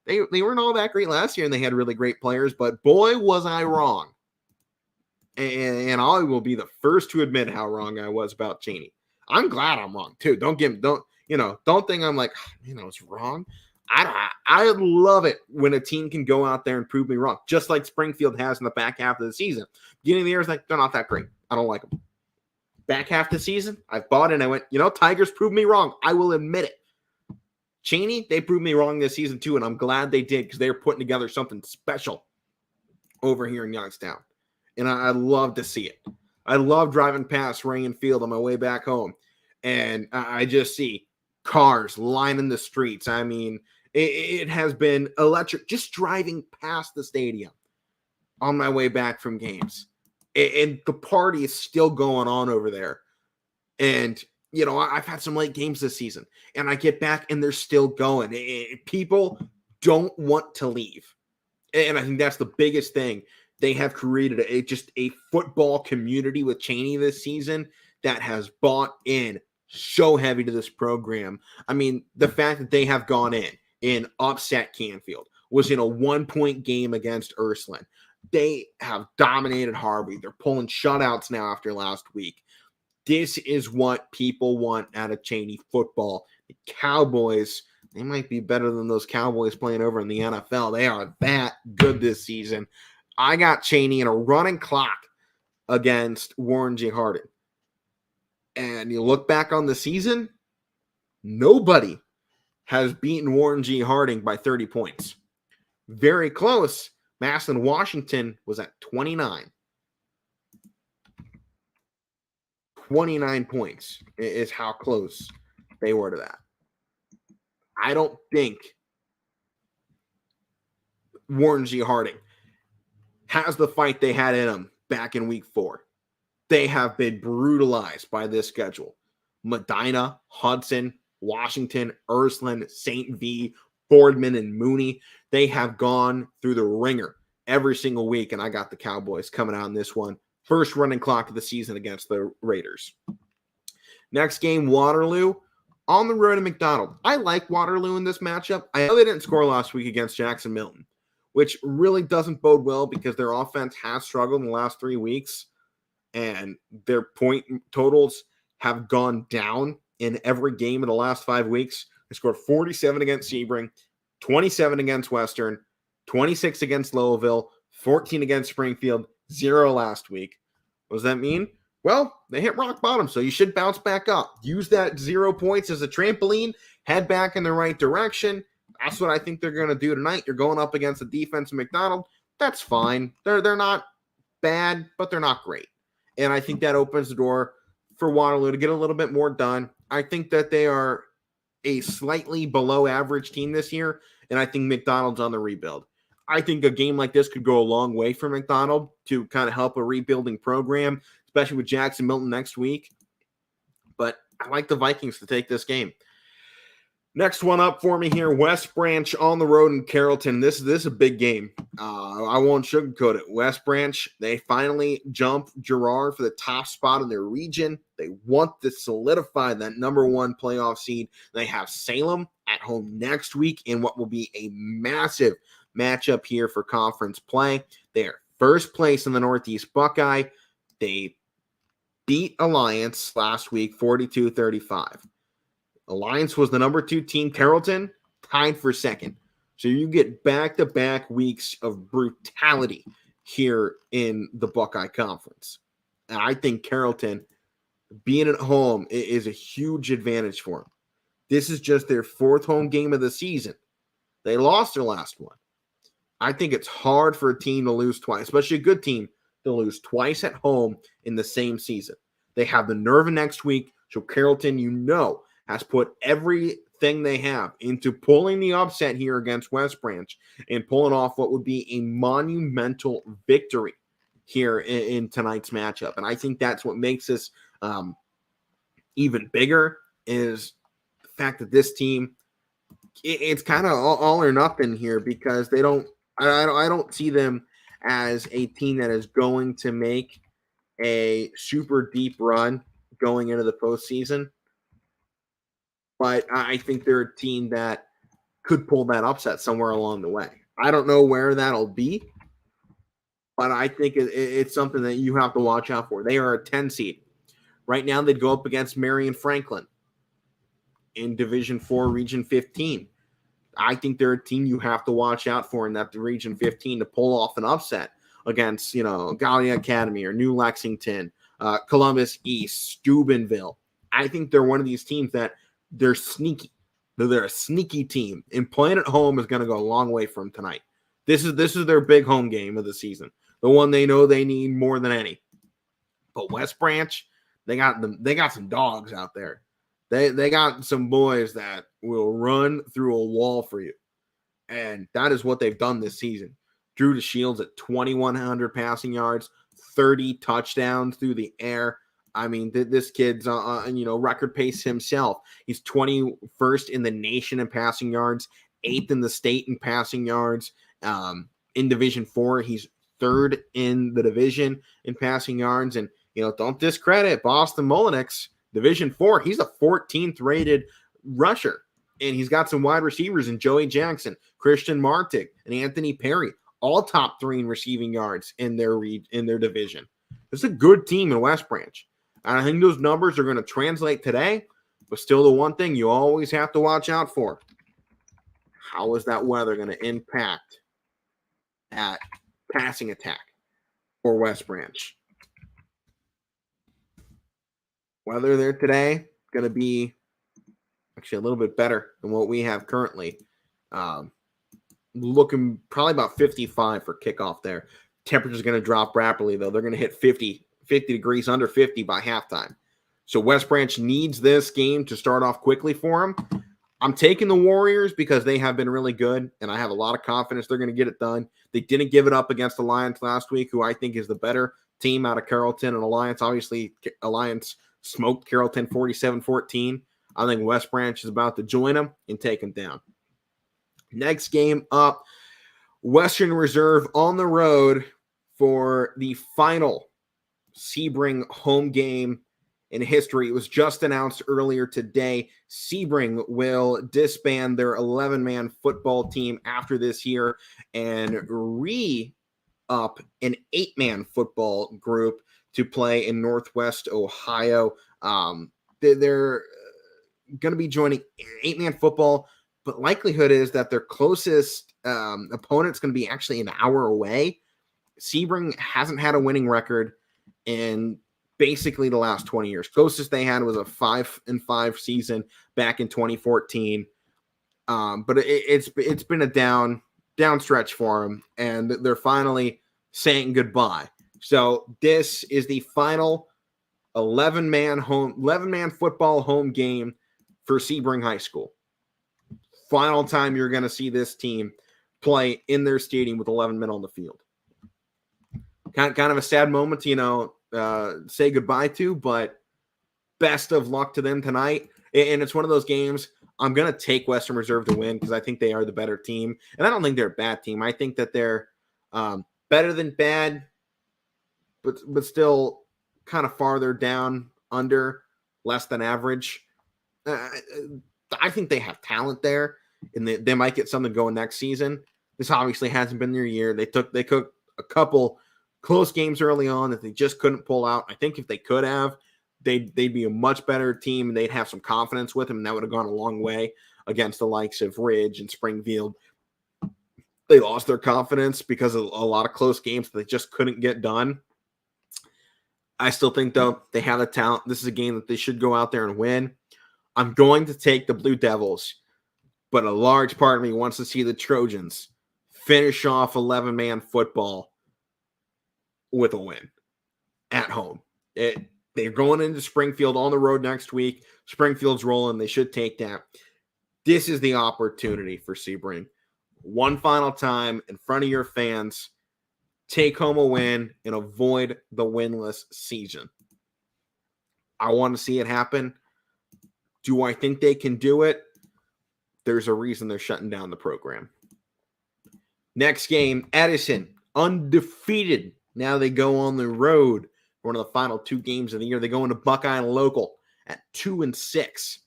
They weren't all that great last year, and they had really great players." But boy, was I wrong. And I will be the first to admit how wrong I was about Cheney. I'm glad I'm wrong too. Don't think I'm like, it's wrong. I love it when a team can go out there and prove me wrong, just like Springfield has in the back half of the season. Beginning of the year, is like, they're not that great. I don't like them. Back half of the season, I've bought it and I went, Tigers proved me wrong. I will admit it. Cheney, they proved me wrong this season too, and I'm glad they did because they're putting together something special over here in Youngstown. And I love to see it. I love driving past Rayen Field on my way back home, and I just see cars lining the streets. It has been electric just driving past the stadium on my way back from games. And the party is still going on over there. And, I've had some late games this season, and I get back and they're still going. People don't want to leave. And I think that's the biggest thing. They have created just a football community with Cheney this season that has bought in so heavy to this program. The fact that they have gone in upset Canfield, was in a 1-point game against Ursuline. They have dominated Harvey. They're pulling shutouts now after last week. This is what people want out of Cheney football. The Cowboys, they might be better than those Cowboys playing over in the NFL. They are that good this season. I got Cheney in a running clock against Warren G. Harding. And you look back on the season, nobody has beaten Warren G. Harding by 30 points. Very close. Massillon, Washington was at 29. 29 points is how close they were to that. I don't think Warren G. Harding has the fight they had in them back in week 4. They have been brutalized by this schedule. Medina, Hudson, Washington, Ursuline, St. V, Boardman, and Mooney. They have gone through the ringer every single week, and I got the Cowboys coming out in this one. First running clock of the season against the Raiders. Next game, Waterloo on the road to McDonald. I like Waterloo in this matchup. I know they didn't score last week against Jackson Milton, which really doesn't bode well because their offense has struggled in the last 3 weeks, and their point totals have gone down in every game in the last 5 weeks. They scored 47 against Sebring, 27 against Western, 26 against Lowellville, 14 against Springfield, 0 last week. What does that mean? Well, they hit rock bottom, so you should bounce back up. Use that 0 points as a trampoline, head back in the right direction. That's what I think they're going to do tonight. You're going up against the defense of McDonald. That's fine. They're not bad, but they're not great. And I think that opens the door for Waterloo to get a little bit more done. I think that they are a slightly below average team this year, and I think McDonald's on the rebuild. I think a game like this could go a long way for McDonald to kind of help a rebuilding program, especially with Jackson Milton next week. But I like the Vikings to take this game. Next one up for me here, West Branch on the road in Carrollton. This is a big game. I won't sugarcoat it. West Branch, they finally jump Girard for the top spot in their region. They want to solidify that number 1 playoff seed. They have Salem at home next week in what will be a massive matchup here for conference play. They are first place in the Northeast Buckeye. They beat Alliance last week 42-35. Alliance was the number 2 team. Carrollton tied for second. So you get back-to-back weeks of brutality here in the Buckeye Conference. And I think Carrollton being at home is a huge advantage for them. This is just their 4th home game of the season. They lost their last one. I think it's hard for a team to lose twice, especially a good team to lose twice at home in the same season. They have the nerve next week. So Carrollton, has put everything they have into pulling the upset here against West Branch and pulling off what would be a monumental victory here in tonight's matchup. And I think that's what makes this even bigger is the fact that this team, it's kind of all or nothing here because I don't see them as a team that is going to make a super deep run going into the postseason. But I think they're a team that could pull that upset somewhere along the way. I don't know where that'll be, but I think it's something that you have to watch out for. They are a 10 seed. Right now, they'd go up against Marion Franklin in Division 4, Region 15. I think they're a team you have to watch out for in that Region 15 to pull off an upset against, Gallaudet Academy or New Lexington, Columbus East, Steubenville. I think they're one of these teams that they're sneaky. They're a sneaky team, and playing at home is going to go a long way for them tonight. This is their big home game of the season, the one they know they need more than any. But West Branch, they got some dogs out there. They got some boys that will run through a wall for you, and that is what they've done this season. Drew DeShields at 2,100 passing yards, 30 touchdowns through the air. I mean, this kid's record pace himself. He's 21st in the nation in passing yards, 8th in the state in passing yards. In Division 4, he's 3rd in the division in passing yards. And, don't discredit Boston Mullenix. Division 4, he's a 14th rated rusher. And he's got some wide receivers in Joey Jackson, Christian Martig, and Anthony Perry, all top 3 in receiving yards in their division. It's a good team in West Branch. And I think those numbers are going to translate today, but still the one thing you always have to watch out for. How is that weather going to impact that passing attack for West Branch? Weather there today is going to be actually a little bit better than what we have currently. Looking probably about 55 for kickoff there. Temperature's going to drop rapidly, though. They're going to hit 50 degrees, under 50 by halftime. So West Branch needs this game to start off quickly for them. I'm taking the Warriors because they have been really good, and I have a lot of confidence they're going to get it done. They didn't give it up against Alliance last week, who I think is the better team out of Carrollton and Alliance. Obviously, Alliance smoked Carrollton 47-14. I think West Branch is about to join them and take them down. Next game up, Western Reserve on the road for the final Sebring home game in history. It was just announced earlier today. Sebring will disband their 11-man football team after this year and re-up an 8-man football group to play in Northwest Ohio. They're going to be joining 8-man football, but likelihood is that their closest opponent's going to be actually an hour away. Sebring hasn't had a winning record in basically the last 20 years. Closest they had was a 5-5 season back in 2014. But it's been a down stretch for them, and they're finally saying goodbye. So this is the final 11-man football home game for Sebring High School. Final time you're going to see this team play in their stadium with 11 men on the field. Kind of a sad moment to, say goodbye to, but best of luck to them tonight. And it's one of those games I'm going to take Western Reserve to win because I think they are the better team. And I don't think they're a bad team. I think that they're better than bad, but still kind of farther down, under, less than average. I think they have talent there, and they might get something going next season. This obviously hasn't been their year. They took a couple close games early on that they just couldn't pull out. I think if they could have, they'd be a much better team, and they'd have some confidence with them, and that would have gone a long way against the likes of Ridge and Springfield. They lost their confidence because of a lot of close games that they just couldn't get done. I still think, though, they have the talent. This is a game that they should go out there and win. I'm going to take the Blue Devils, but a large part of me wants to see the Trojans finish off 11-man football with a win at home. They're going into Springfield on the road next week. Springfield's rolling. They should take that. This is the opportunity for Sebring. One final time in front of your fans. Take home a win and avoid the winless season. I want to see it happen. Do I think they can do it? There's a reason they're shutting down the program. Next game, Edison, undefeated. Now they go on the road. One of the final 2 games of the year. They go into Buckeye Local at 2-6.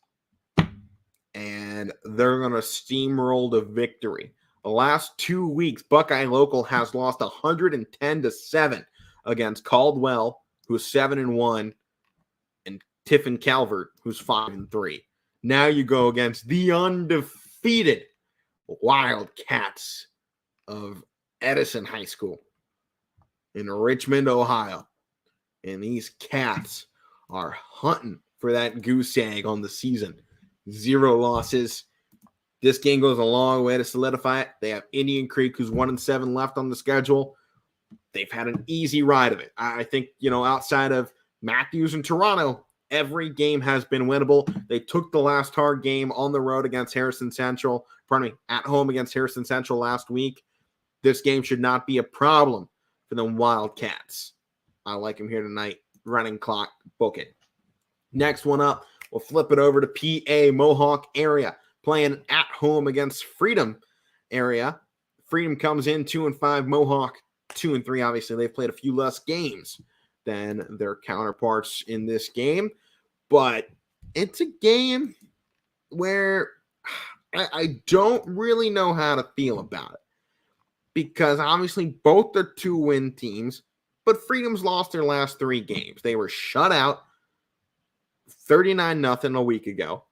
And they're going to steamroll to victory. The last 2 weeks, Buckeye Local has lost 110-7 against Caldwell, who's 7-1, and Tiffin Calvert, who's 5-3. Now you go against the undefeated Wildcats of Edison High School in Richmond, Ohio. And these Cats are hunting for that goose egg on the season. 0 losses. This game goes a long way to solidify it. They have Indian Creek, who's 1-7 left on the schedule. They've had an easy ride of it. I think, outside of Matthews and Toronto, every game has been winnable. They took the last hard game on the road against Harrison Central. At home against Harrison Central last week. This game should not be a problem for the Wildcats. I like them here tonight. Running clock, book it. Next one up, we'll flip it over to PA Mohawk area. Playing at home against Freedom area. Freedom comes in 2-5. Mohawk 2-3. Obviously, they've played a few less games than their counterparts in this game. But it's a game where I don't really know how to feel about it. Because obviously both are 2-win teams. But Freedom's lost their last 3 games. They were shut out 39-0 a week ago.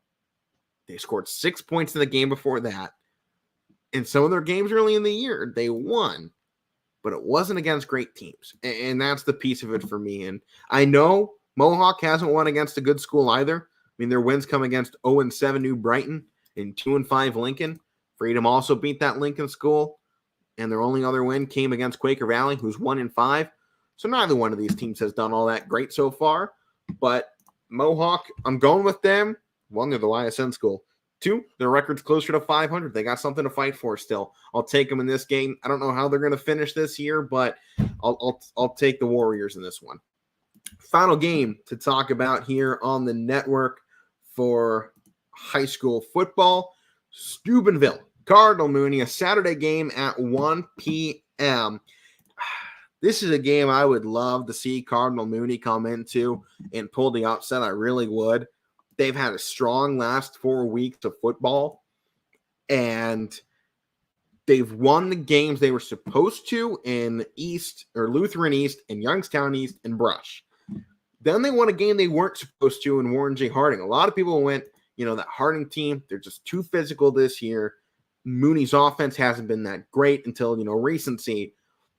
They scored 6 points in the game before that. And some of their games early in the year, they won. But it wasn't against great teams. And that's the piece of it for me. And I know Mohawk hasn't won against a good school either. I mean, their wins come against 0-7 New Brighton and 2-5 Lincoln. Freedom also beat that Lincoln school. And their only other win came against Quaker Valley, who's 1-5. So neither one of these teams has done all that great so far. But Mohawk, I'm going with them. One, they're the YSN school. Two, their record's closer to 500. They got something to fight for still. I'll take them in this game. I don't know how they're going to finish this year, but I'll take the Warriors in this one. Final game to talk about here on the network for high school football. Steubenville, Cardinal Mooney, a Saturday game at 1 p.m. This is a game I would love to see Cardinal Mooney come into and pull the upset. I really would. They've had a strong last 4 weeks of football, and they've won the games they were supposed to in East or Lutheran East and Youngstown East and Brush. Then they won a game they weren't supposed to in Warren J. Harding. A lot of people went, that Harding team, they're just too physical this year. Mooney's offense hasn't been that great until, recency.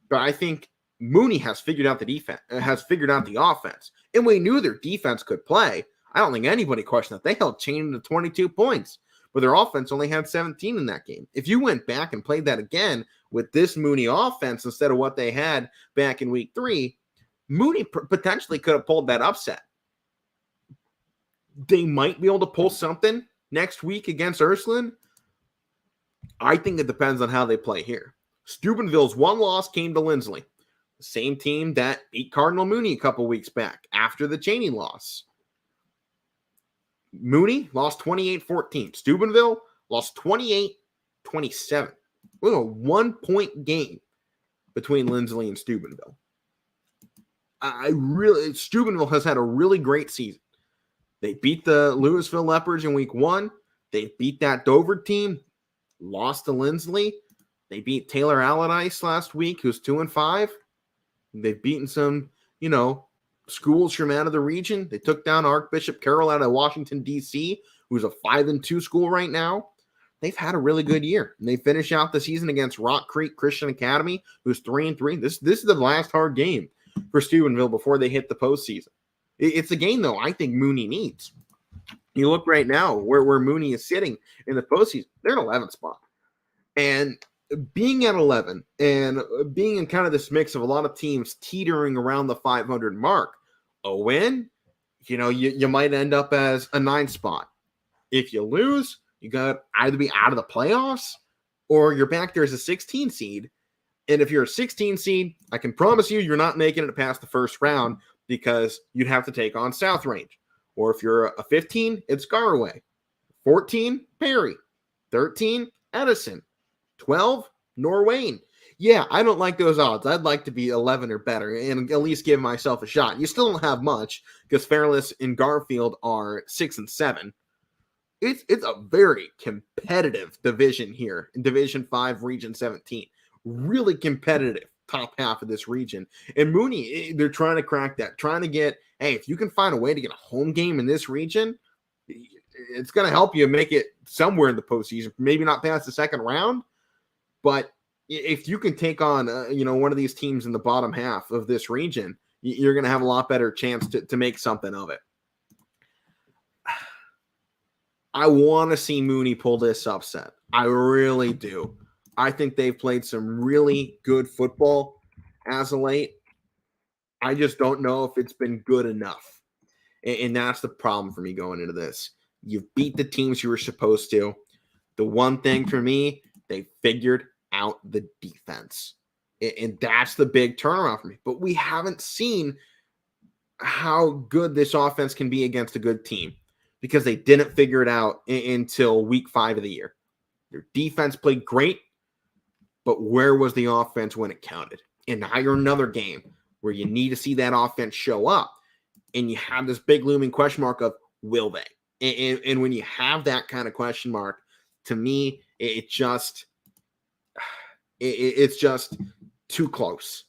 But I think Mooney has figured out the offense. And we knew their defense could play. I don't think anybody questioned that. They held Cheney to 22 points, but their offense only had 17 in that game. If you went back and played that again with this Mooney offense instead of what they had back in week 3, Mooney potentially could have pulled that upset. They might be able to pull something next week against Ursuline. I think it depends on how they play here. Steubenville's one loss came to Lindsley, the same team that beat Cardinal Mooney a couple weeks back after the Cheney loss. Mooney lost 28-14. Steubenville lost 28-27. It was a 1-point game between Lindsley and Steubenville. Steubenville has had a really great season. They beat the Louisville Leopards in week 1. They beat that Dover team, lost to Lindsley. They beat Taylor Allardyce last week, who's 2-5. They've beaten some, schools from out of the region. They took down Archbishop Carroll out of Washington, D.C., who's a 5-2 school right now. They've had a really good year. And they finish out the season against Rock Creek Christian Academy, who's 3-3. This is the last hard game for Steubenville before they hit the postseason. It's a game, though, I think Mooney needs. You look right now where Mooney is sitting in the postseason. They're in 11th spot. And being at 11 and being in kind of this mix of a lot of teams teetering around the 500 mark, a win, you might end up as a 9th spot. If you lose, you got to either be out of the playoffs or you're back there as a 16 seed. And if you're a 16 seed, I can promise you're not making it past the first round because you'd have to take on South Range. Or if you're a 15, it's Garraway. 14, Perry. 13, Edison. 12, Norwayne. Yeah, I don't like those odds. I'd like to be 11 or better and at least give myself a shot. You still don't have much because Fairless and Garfield are 6 and 7. It's a very competitive division here in Division 5, Region 17. Really competitive top half of this region. And Mooney, they're trying to crack that, trying to get, hey, if you can find a way to get a home game in this region, it's going to help you make it somewhere in the postseason. Maybe not past the second round, but if you can take on, one of these teams in the bottom half of this region, you're going to have a lot better chance to make something of it. I want to see Mooney pull this upset. I really do. I think they've played some really good football as of late. I just don't know if it's been good enough. And that's the problem for me going into this. You've beat the teams you were supposed to. The one thing for me, they figured out the defense. And that's the big turnaround for me. But we haven't seen how good this offense can be against a good team because they didn't figure it out until week 5 of the year. Their defense played great, but where was the offense when it counted? And now you're another game where you need to see that offense show up. And you have this big looming question mark of, will they? And when you have that kind of question mark, to me, it's just too close.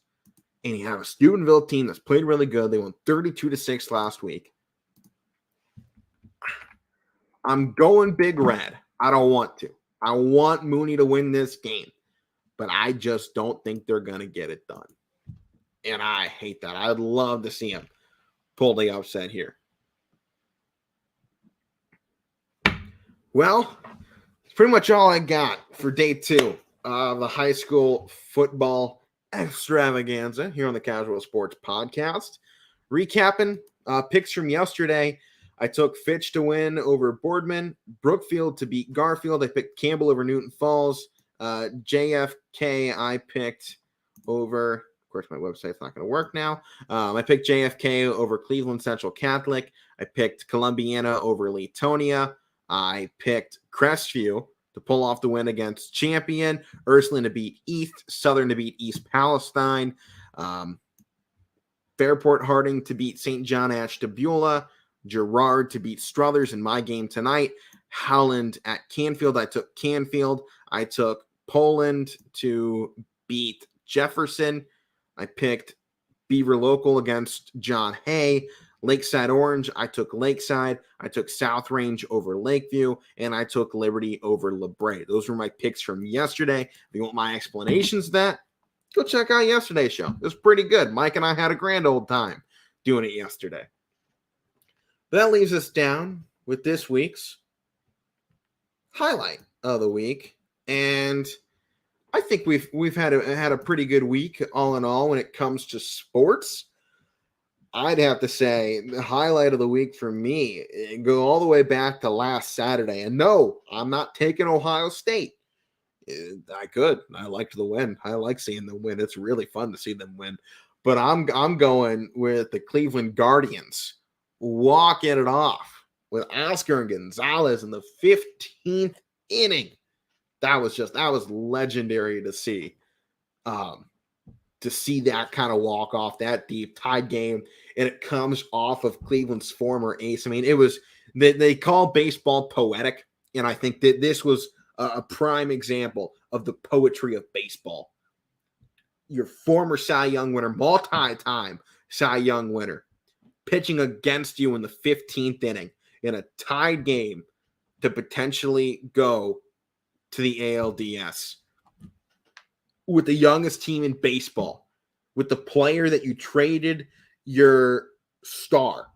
And you have a Steubenville team that's played really good. They won 32-6 last week. I'm going Big Red. I don't want to. I want Mooney to win this game. But I just don't think they're going to get it done. And I hate that. I'd love to see him pull the upset here. Well, it's pretty much all I got for day 2 of the high school football extravaganza here on the Casual Sports Podcast. Recapping picks from yesterday. I took Fitch to win over Boardman, Brookfield to beat Garfield. I picked Campbell over Newton Falls. JFK I picked over, of course, my website's not going to work now. I picked JFK over Cleveland Central Catholic. I picked Columbiana over Latonia. I picked Crestview to pull off the win against Champion, Ursuline to beat East, Southern to beat East Palestine, Fairport Harding to beat St. John Ashtabula, Girard to beat Struthers in my game tonight, Howland at Canfield. I took Canfield. I took Poland to beat Jefferson. I picked Beaver Local against John Hay. Lakeside Orange, I took Lakeside. I took South Range over Lakeview, and I took Liberty over LeBray. Those were my picks from yesterday. If you want my explanations of that, go check out yesterday's show. It was pretty good. Mike and I had a grand old time doing it yesterday. That leaves us down with this week's highlight of the week, and I think we've had a pretty good week all in all when it comes to sports. I'd have to say the highlight of the week for me, go all the way back to last Saturday. And no, I'm not taking Ohio State. I could. I liked the win. I like seeing them win. It's really fun to see them win. But I'm going with the Cleveland Guardians walking it off with Oscar and Gonzalez in the 15th inning. That was legendary to see. To see that kind of walk off, that deep tied game, and it comes off of Cleveland's former ace. I mean, it was they call baseball poetic, and I think that this was a prime example of the poetry of baseball. Your former Cy Young winner, multi-time Cy Young winner, pitching against you in the 15th inning in a tied game to potentially go to the ALDS. With the youngest team in baseball, with the player that you traded your star,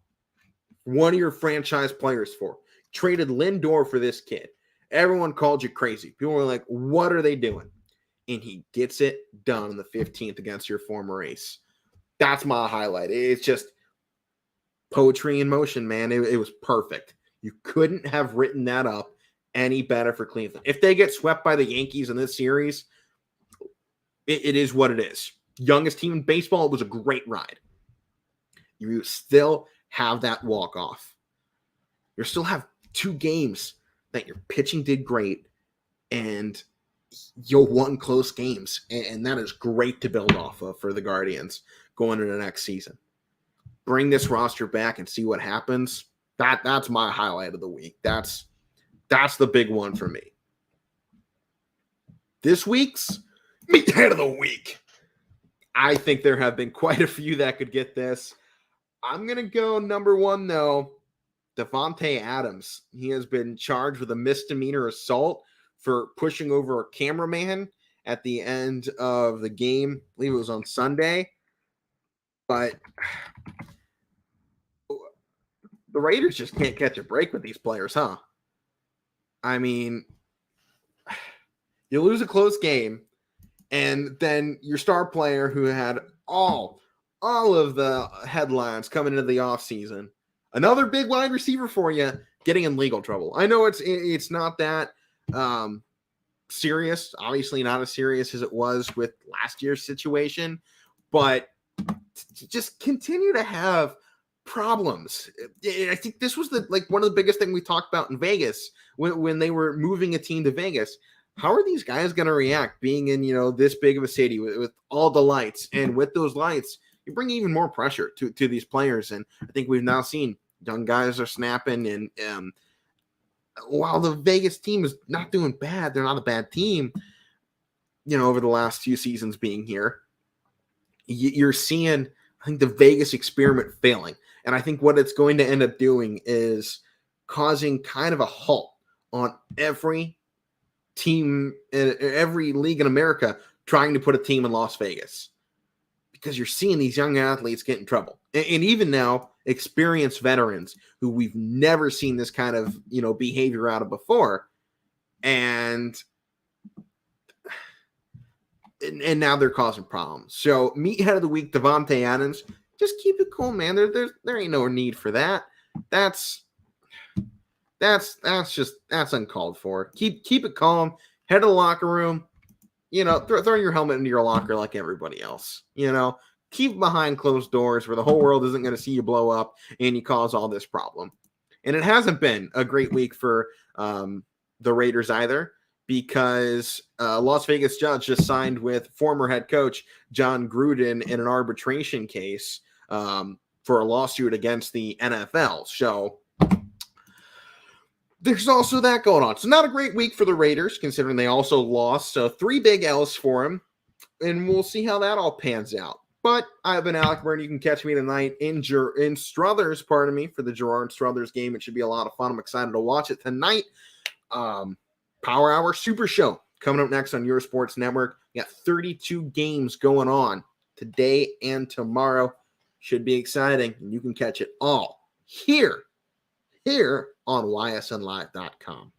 one of your franchise players for, traded Lindor for this kid. Everyone called you crazy. People were like, what are they doing? And he gets it done in the 15th against your former ace. That's my highlight. It's just poetry in motion, man. It was perfect. You couldn't have written that up any better for Cleveland. If they get swept by the Yankees in this series, it is what it is. Youngest team in baseball, it was a great ride. You still have that walk-off. You still have 2 games that your pitching did great, and you won close games. And that is great to build off of for the Guardians going into the next season. Bring this roster back and see what happens. That's my highlight of the week. That's the big one for me. This week's Meathead of the Week. I think there have been quite a few that could get this. I'm going to go number 1, though. Devonte Adams. He has been charged with a misdemeanor assault for pushing over a cameraman at the end of the game. I believe it was on Sunday. But the Raiders just can't catch a break with these players, huh? I mean, you lose a close game, and then your star player who had all of the headlines coming into the offseason, another big wide receiver for you, getting in legal trouble. I know it's not that serious, obviously not as serious as it was with last year's situation, but to just continue to have problems. I think this was one of the biggest things we talked about in Vegas when they were moving a team to Vegas. How are these guys going to react being in, this big of a city with all the lights? And with those lights, you bring even more pressure to these players. And I think we've now seen young guys are snapping. And while the Vegas team is not doing bad, they're not a bad team, over the last few seasons being here, you're seeing, I think, the Vegas experiment failing. And I think what it's going to end up doing is causing kind of a halt on every team, every league in America trying to put a team in Las Vegas, because you're seeing these young athletes get in trouble. And even now, experienced veterans who we've never seen this kind of, behavior out of before. And now they're causing problems. So Meathead of the Week, Devonte Adams, just keep it cool, man. There ain't no need for that. That's That's uncalled for. Keep it calm. Head to the locker room. Throw your helmet into your locker like everybody else. Keep behind closed doors where the whole world isn't going to see you blow up and you cause all this problem. And it hasn't been a great week for the Raiders either, because a Las Vegas judge just signed with former head coach John Gruden in an arbitration case for a lawsuit against the NFL. So there's also that going on. So not a great week for the Raiders, considering they also lost. So 3 big L's for them, and we'll see how that all pans out. But I've been Alec Byrne. You can catch me tonight in Struthers, for the Gerard Struthers game. It should be a lot of fun. I'm excited to watch it tonight. Power Hour Super Show coming up next on your sports network. We got 32 games going on today and tomorrow. Should be exciting. And you can catch it all here on ysnlive.com.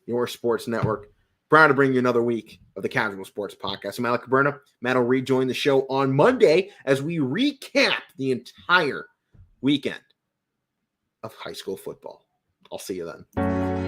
Your sports network. Proud to bring you another week of the Casual Sports Podcast. I'm Alec Caberna. Matt will rejoin the show on Monday as we recap the entire weekend of high school football. I'll see you then.